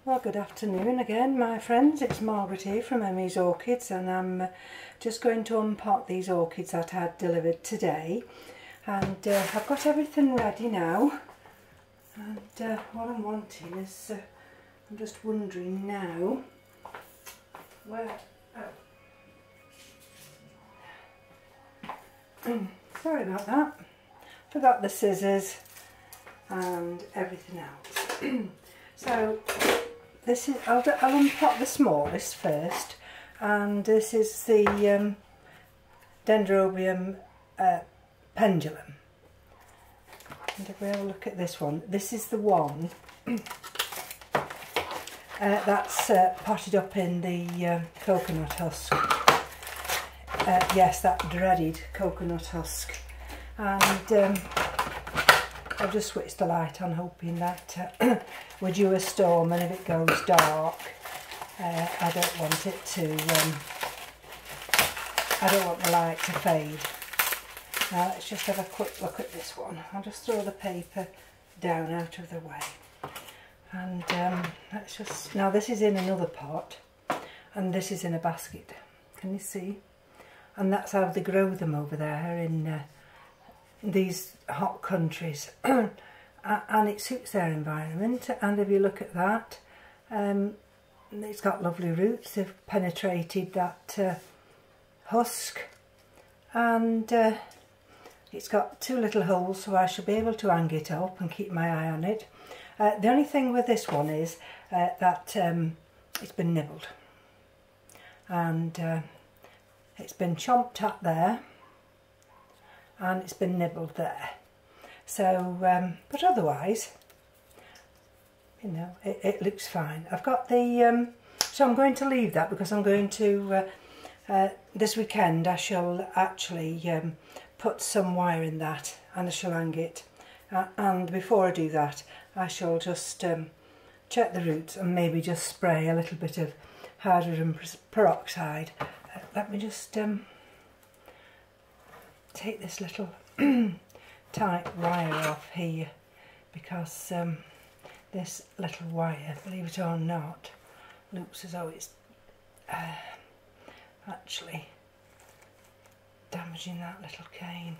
Well, good afternoon again, my friends. It's Margaret here from M.E.s Orchids, and I'm just going to unpot these orchids that I had delivered today. And I've got everything ready now. And what I'm wanting is, I'm just wondering now where. Oh. Sorry about that. Forgot the scissors and everything else. So this is, I'll unpot the smallest first, and this is the Dendrobium pendulum. And if we have a look at this one, this is the one that's potted up in the coconut husk. Yes, that dreaded coconut husk. And I've just switched the light on, hoping that we're due a storm, and if it goes dark, I don't want it to, I don't want the light to fade. Now let's just have a quick look at this one. I'll just throw the paper down out of the way. And let's just, now this is in another pot, and this is in a basket. Can you see? And that's how they grow them over there in these hot countries. And it suits their environment. And if you look at that, it's got lovely roots. They've penetrated that husk, and it's got two little holes, so I shall be able to hang it up and keep my eye on it. The only thing with this one is that it's been nibbled, and it's been chomped at there, and it's been nibbled there. So, but otherwise, you know, it looks fine. I've got the, so I'm going to leave that because I'm going to, this weekend I shall actually put some wire in that, and I shall hang it. And before I do that, I shall just check the roots and maybe just spray a little bit of hydrogen peroxide. Let me just take this little tight wire off here, because this little wire, believe it or not, looks as though it's actually damaging that little cane.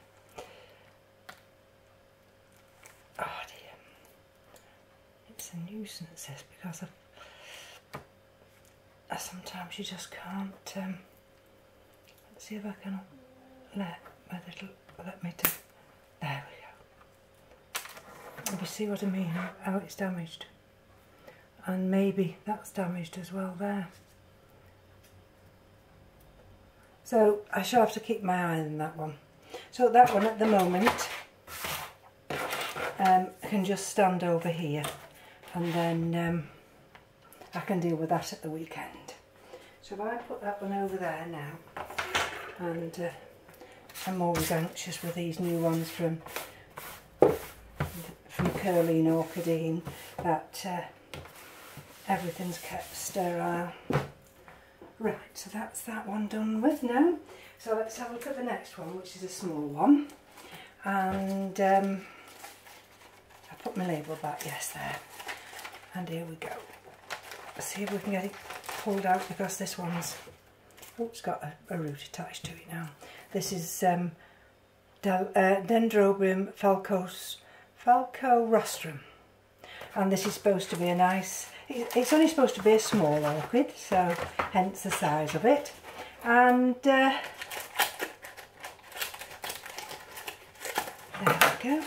Oh dear, it's a nuisance this, because sometimes you just can't. Let's see if I can let me do. There we go. You see what I mean? How it's damaged, and maybe that's damaged as well there. So I shall have to keep my eye on that one. So that one at the moment can just stand over here, and then I can deal with that at the weekend. So if I put that one over there now, and I'm always anxious with these new ones from Curleen Orchidine that everything's kept sterile. Right, so that's that one done with now. So let's have a look at the next one, which is a small one. And I put my label back, yes, there. And here we go. Let's see if we can get it pulled out, because this one's, oh, it's got a root attached to it now. This is Dendrobium falcorostrum, and this is supposed to be a nice, it's only supposed to be a small orchid, so hence the size of it. And there we go.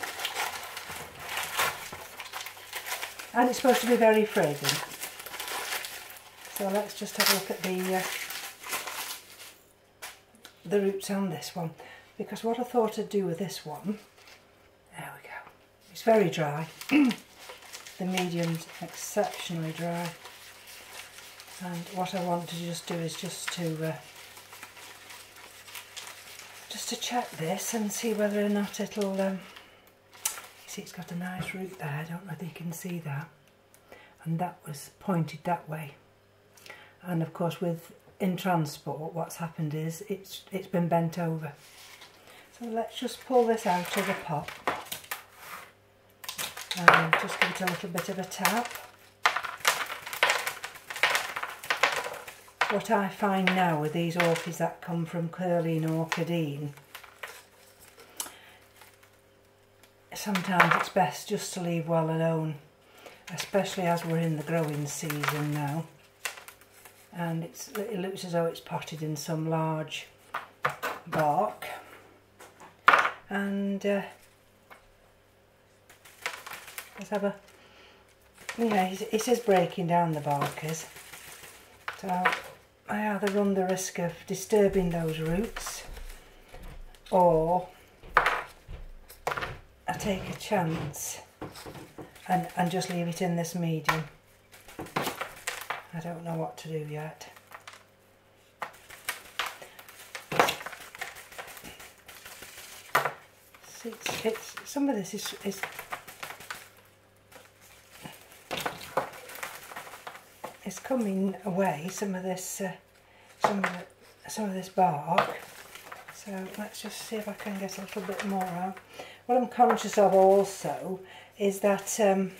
And it's supposed to be very fragrant. So let's just have a look at the roots on this one, because what I thought I'd do with this one, there we go, it's very dry. The medium's exceptionally dry, and what I want to just do is just to check this and see whether or not it'll, you see it's got a nice root there, I don't know if you can see that, and that was pointed that way. And of course, in transport, what's happened is it's been bent over. So let's just pull this out of the pot and just give it a little bit of a tap. what I find now with these orchids that come from Curline Orchidine, sometimes it's best just to leave well alone, especially as we're in the growing season now, and it looks as though it's potted in some large bark, and let's have a, yeah, it is breaking down, the bark is, so I either run the risk of disturbing those roots, or I take a chance and just leave it in this medium. I don't know what to do yet. See, some of this is coming away. Some of this bark. So let's just see if I can get a little bit more out. What I'm conscious of also is that I'm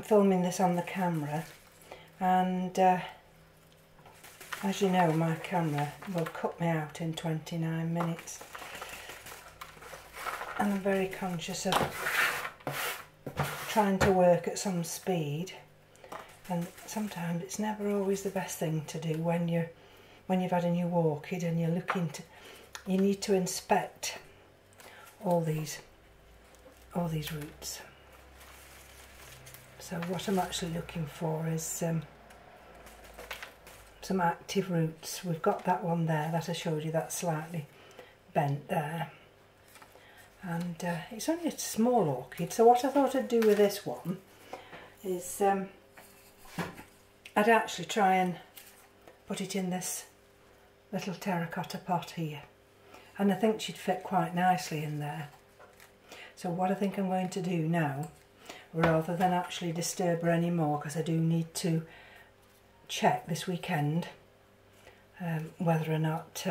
filming this on the camera, and as you know, my camera will cut me out in 29 minutes, and I'm very conscious of trying to work at some speed, and sometimes it's never always the best thing to do when you've had a new orchid and you're looking to, you need to inspect all these roots. So what I'm actually looking for is some active roots. We've got that one there that I showed you, that's slightly bent there, and it's only a small orchid. So what I thought I'd do with this one is I'd actually try and put it in this little terracotta pot here, and I think she'd fit quite nicely in there. So what I think I'm going to do now, rather than actually disturb her anymore, because I do need to check this weekend whether or not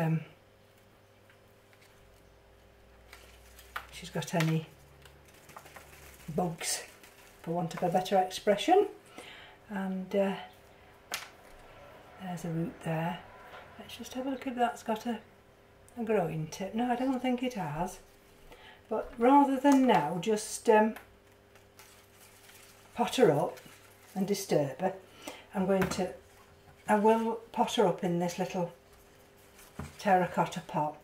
she's got any bugs, for want of a better expression. And there's a root there. Let's just have a look if that's got a growing tip. No, I don't think it has. But rather than now just pot her up and disturb her, I will pot her up in this little terracotta pot,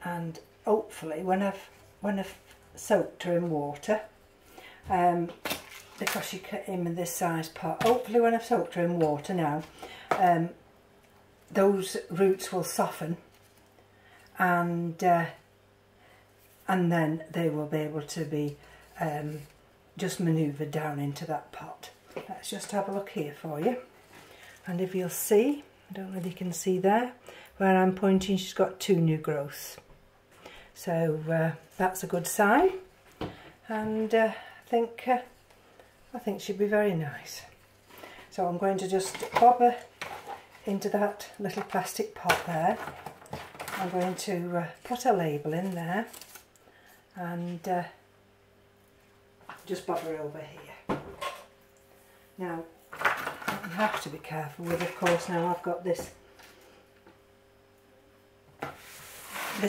and hopefully when I've soaked her in water, because she came in this size pot, hopefully when I've soaked her in water now, those roots will soften, and then they will be able to be just manoeuvred down into that pot. Let's just have a look here for you, and if you'll see, I don't know if you can see there where I'm pointing, she's got 2 new growths, so that's a good sign, and I think she'd be very nice. So I'm going to just pop her into that little plastic pot there. I'm going to put a label in there and just pop her over here. Now you have to be careful with, of course, now I've got this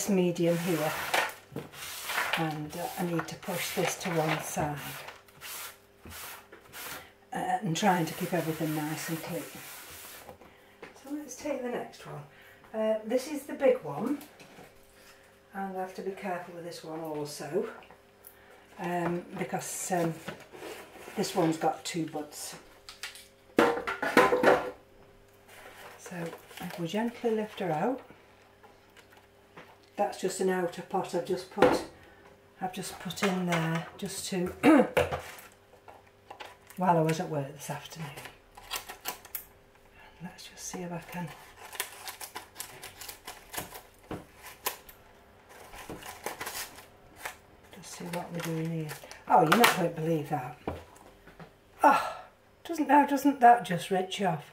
medium here, and I need to push this to one side and trying to keep everything nice and clean. So let's take the next one. This is the big one, and I have to be careful with this one also, because this one's got 2 buds. So if we gently lift her out, that's just an outer pot I've just put in there just to while I was at work this afternoon. Let's just see if I can just see what we're doing here. Oh, you're not going to believe that. Oh, doesn't that just rich off?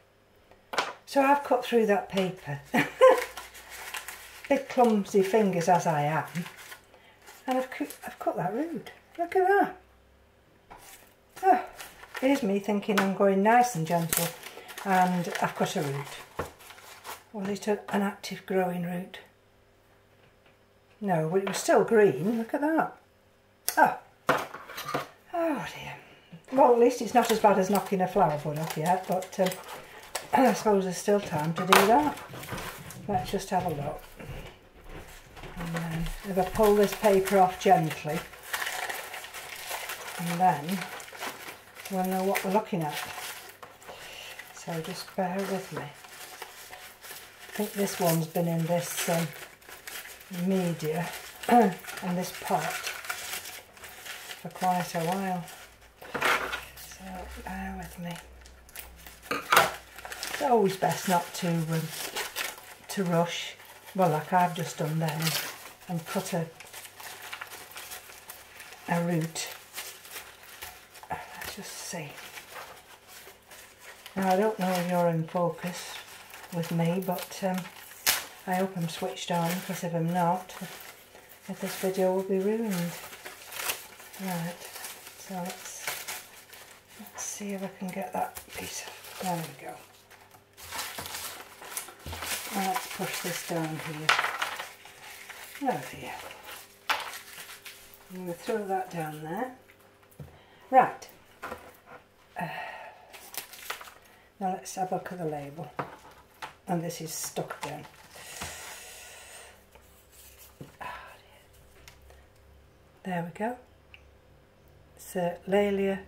So I've cut through that paper, big clumsy fingers as I am, and I've cut that root. Look at that. Oh, here's me thinking I'm going nice and gentle, and I've cut a root. Was it an active growing root? No, but it was still green. Look at that. Oh. Oh dear. Well, at least it's not as bad as knocking a flower bud off yet, but I suppose there's still time to do that. Let's just have a look. And then if I pull this paper off gently, and then we'll know what we're looking at. So just bear with me. I think this one's been in this media and this pot for quite a while. So bear with me. It's always best not to rush. Well, like I've just done then, and cut a root. Let's just see. Now I don't know if you're in focus with me, but I hope I'm switched on, because if I'm not, if this video will be ruined. Right, so let's see if I can get that piece of, there we go. Now let's push this down here. Oh dear. I'm going to throw that down there. Right. Now let's have a look at the label. And this is stuck again. Oh dear. There we go. It's Laelia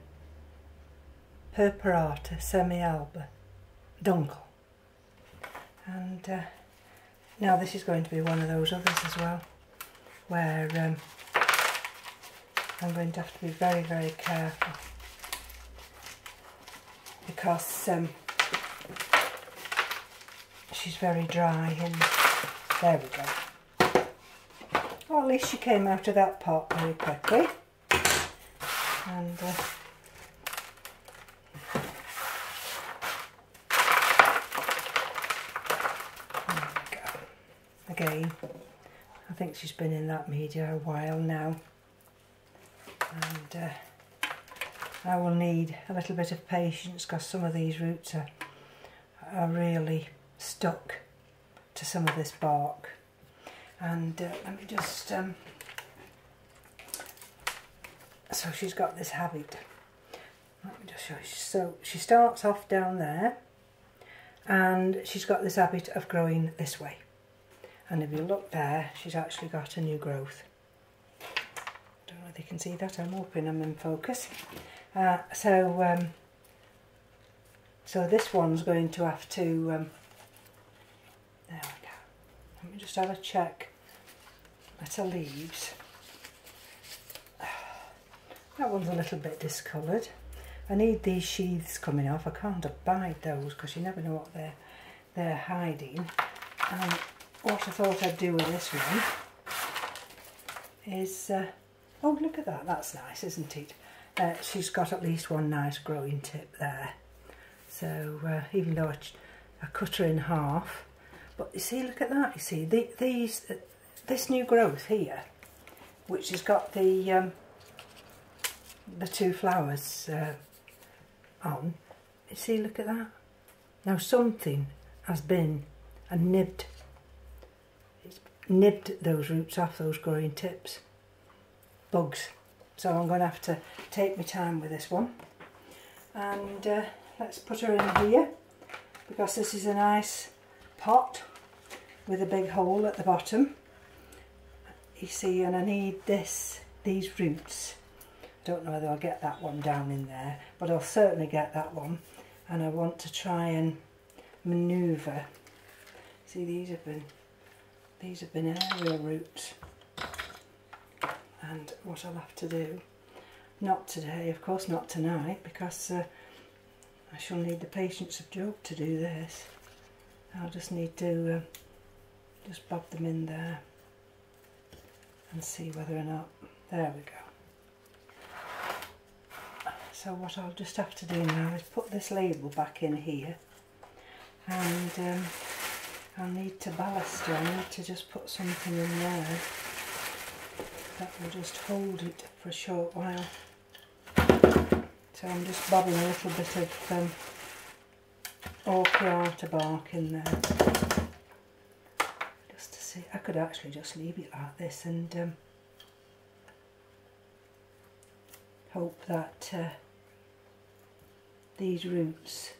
purpurata semi-alba dunkel. And now this is going to be one of those others as well, where I'm going to have to be very, very careful, because she's very dry, and there we go. Well, at least she came out of that pot very quickly. And again, I think she's been in that media a while now, and I will need a little bit of patience, because some of these roots are really stuck to some of this bark. And let me just so she's got this habit. Let me just show you. So she starts off down there, and she's got this habit of growing this way. And if you look there, she's actually got a new growth. Don't know if you can see that. I'm hoping I'm in focus. So this one's going to have to. There we go. Let me just have a check at her leaves. That one's a little bit discoloured. I need these sheaths coming off. I can't abide those, because you never know what they're hiding. And what I thought I'd do with this one is, oh look at that, that's nice, isn't it? She's got at least one nice growing tip there. So even though I cut her in half, but you see, look at that, you see, this new growth here, which has got the two flowers on, you see, look at that. Now something has been and nibbed those roots off those growing tips. Bugs. So I'm going to have to take my time with this one. And let's put her in here, because this is a nice pot with a big hole at the bottom. You see, and I need these roots. Don't know whether I'll get that one down in there, but I'll certainly get that one. And I want to try and manoeuvre. See, these have been aerial roots. And what I'll have to do, not today, of course not tonight, because I shall need the patience of Job to do this. I'll just need to just bob them in there and see whether or not, there we go. So what I'll just have to do now is put this label back in here, and I'll need to ballast it. I need to just put something in there that will just hold it for a short while. So I'm just bobbing a little bit of orchid bark in there. Just to see, I could actually just leave it like this and hope that these roots,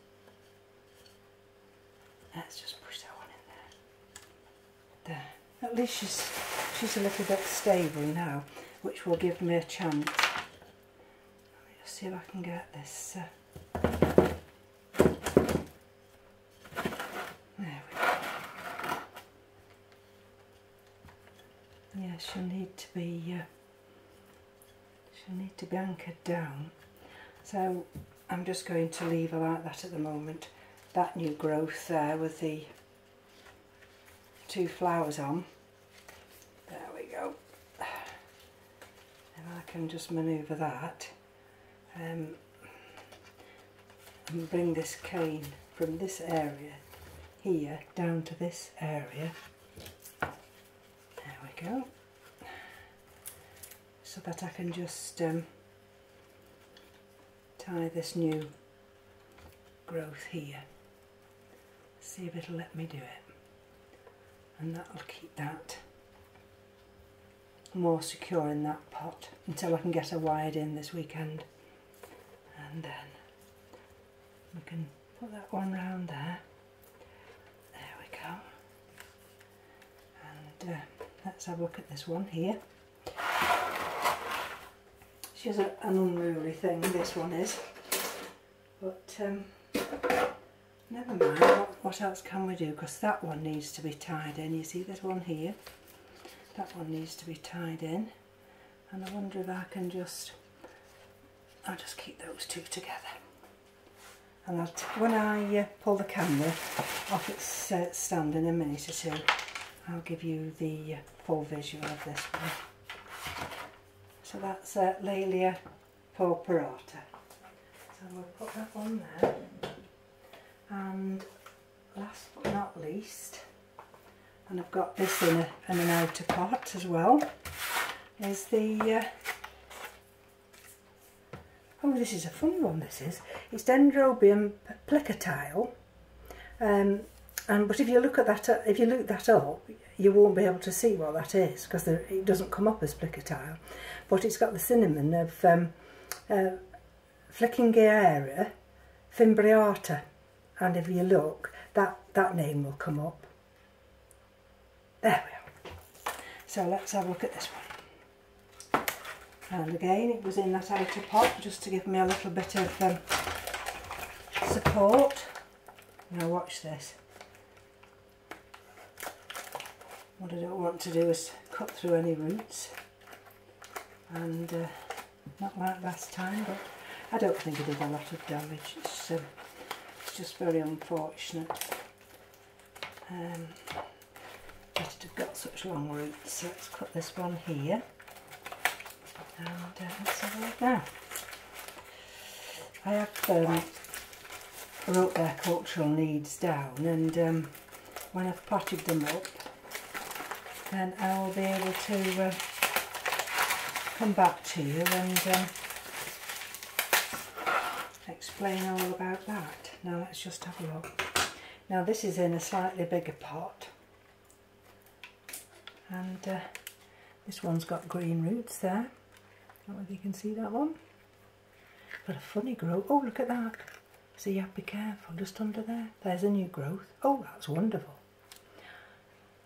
let's just push that one in there. There. At least she's a little bit stable now, which will give me a chance. Let me just see if I can get this. There we go. Yeah, she'll need to be anchored down. So I'm just going to leave her like that at the moment. That new growth there with the 2 flowers on. There we go. And I can just manoeuvre that and bring this cane from this area here down to this area. There we go. So that I can just tie this new growth here. See if it'll let me do it. And that'll keep that more secure in that pot until I can get her wired in this weekend. And then we can put that one round there. There we go. And let's have a look at this one here. She's an unruly thing, this one is. But never mind, what else can we do? Because that one needs to be tied in. You see this one here? That one needs to be tied in. And I wonder if I can I'll just keep those two together. And when I pull the camera off its stand in a minute or two, I'll give you the full visual of this one. So that's Laelia purpurata. So we'll put that one there. And last but not least, and I've got this in an outer pot as well, is the oh, this is a funny one. This is, it's Dendrobium plicatile, but if you look at that, if you look that up, you won't be able to see what that is because it doesn't come up as plicatile. But it's got the cinnamon of Flickingiaria fimbriata, and if you look, that name will come up. There we are. So let's have a look at this one. And again, it was in that outer pot just to give me a little bit of support. Now watch this. What I don't want to do is cut through any roots, and not like last time, but I don't think it did a lot of damage. It's just very unfortunate that it had got such long roots. So let's cut this one here, and let's have a look now. I have wrote their cultural needs down, and when I've potted them up, then I will be able to come back to you and explain all about that. Now let's just have a look. Now this is in a slightly bigger pot, and this one's got green roots there. I don't know if you can see that one. Got a funny growth. Oh, look at that. See, you have to be careful, just under there. There's a new growth. Oh, that's wonderful.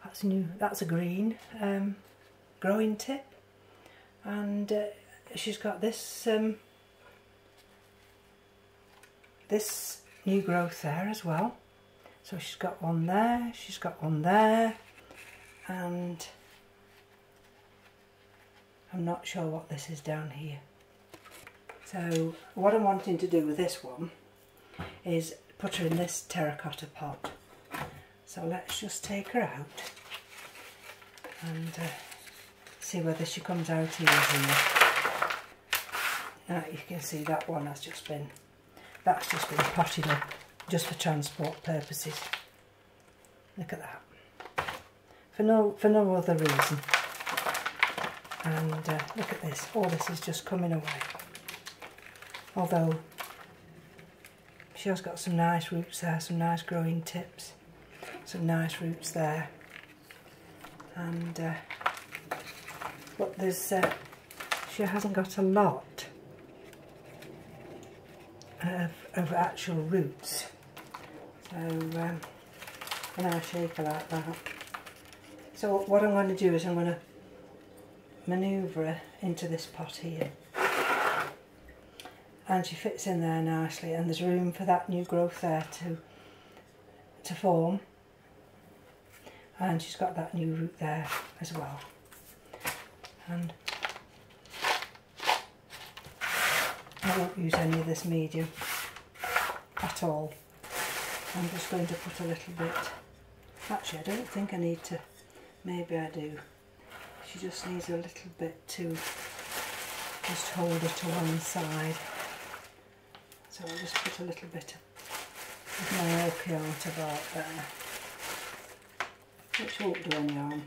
That's new. That's a green growing tip, and she's got this this new growth there as well. So she's got one there, she's got one there, and I'm not sure what this is down here. So what I'm wanting to do with this one is put her in this terracotta pot. So let's just take her out and see whether she comes out easier. Now you can see that one has just been, that's just been potted up just for transport purposes. Look at that. For no other reason. And look at this. All this is just coming away. Although she has got some nice roots there, some nice growing tips, some nice roots there. And but there's she hasn't got a lot of actual roots. So and I shake her like that. So what I'm going to do is I'm going to manoeuvre her into this pot here, and she fits in there nicely, and there's room for that new growth there to form, and she's got that new root there as well. And I won't use any of this medium at all. I'm just going to put a little bit, actually I don't think I need to, maybe I do. She just needs a little bit to just hold her to one side. So I'll just put a little bit of my orchid about there, which won't do any harm.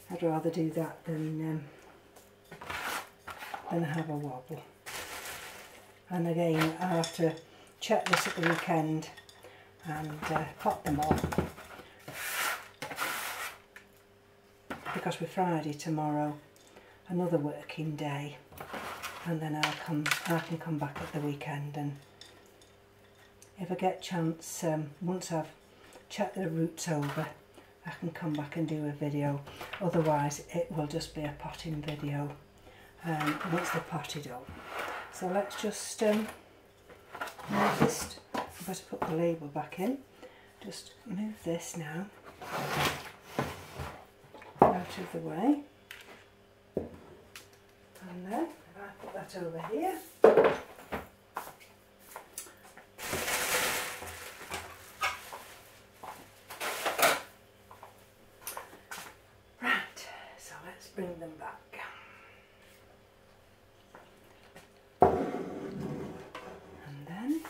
I'd rather do that than have a wobble. And again, I have to check this at the weekend and pot them off, because we're Friday tomorrow, another working day, and then I can come back at the weekend, and if I get chance, once I've checked the roots over, I can come back and do a video. Otherwise it will just be a potting video once they're potted up. So let's just move this. I've got to put the label back in. Just move this now out of the way, and then if I put that over here, right, so let's bring them back. And then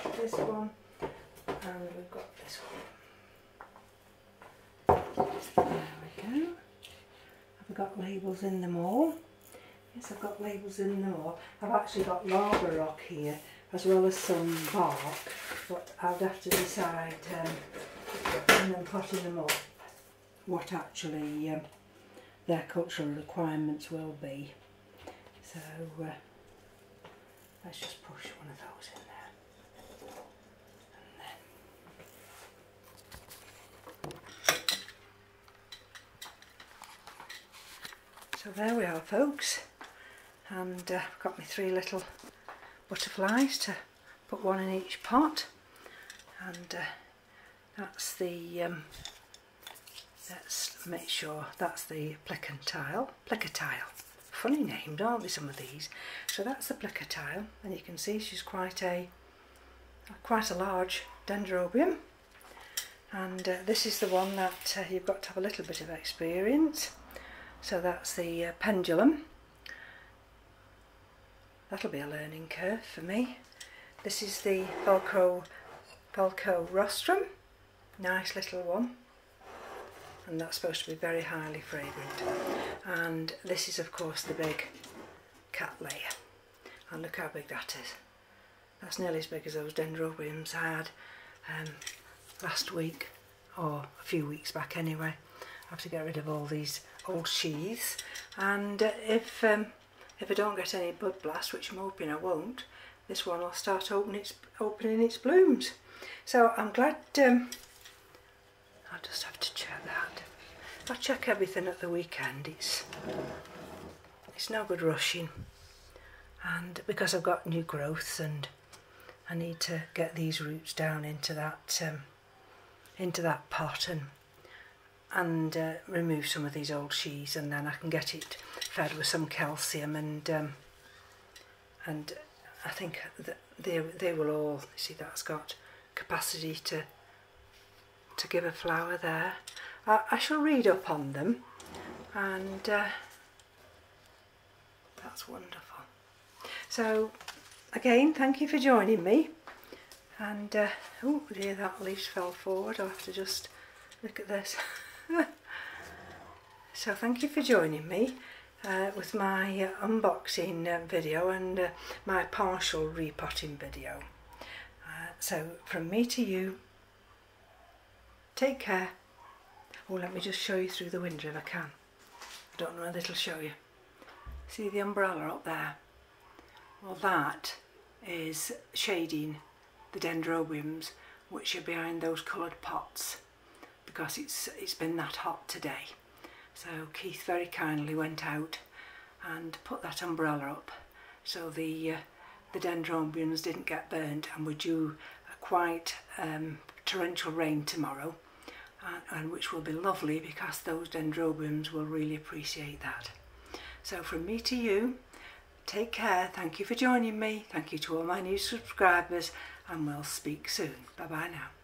got this one, and we've got this one. There we go. I've got labels in them all. Yes, I've got labels in them all. I've actually got lava rock here, as well as some bark, but I'd have to decide when I'm potting them up what actually their cultural requirements will be. So let's just push one of those in there. So there we are, folks, and I've got my 3 little butterflies to put one in each pot, and that's the let's make sure that's the plicatile. Funny named, aren't they, some of these? So that's the plicatile, and you can see she's quite a large dendrobium, and this is the one that you've got to have a little bit of experience. So that's the pendulum. That'll be a learning curve for me. This is the Velcro rostrum, nice little one, and that's supposed to be very highly fragrant. And this is of course the big cattleya, and look how big that is. That's nearly as big as those dendrobiums I had last week, or a few weeks back anyway. I have to get rid of all these old sheaths, and if I don't get any bud blast, which I'm hoping I won't, this one will start opening its blooms. So I'm glad. I'll just have to check that. I'll check everything at the weekend. It's no good rushing, and because I've got new growths and I need to get these roots down into that pot and remove some of these old sheaths, and then I can get it fed with some calcium, and I think that they will all, see, that's got capacity to give a flower there. I shall read up on them, and that's wonderful. So again, thank you for joining me, and oh dear, that leaf fell forward. I'll have to just look at this. So thank you for joining me, with my unboxing video and my partial repotting video. So from me to you, take care. Oh, let me just show you through the window if I can. I don't know whether it'll show you. See the umbrella up there? Well, that is shading the dendrobiums which are behind those coloured pots, because it's been that hot today. So Keith very kindly went out and put that umbrella up so the dendrobiums didn't get burnt, and we're due a quite torrential rain tomorrow, and which will be lovely because those dendrobiums will really appreciate that. So from me to you, take care. Thank you for joining me. Thank you to all my new subscribers, and we'll speak soon. Bye bye now.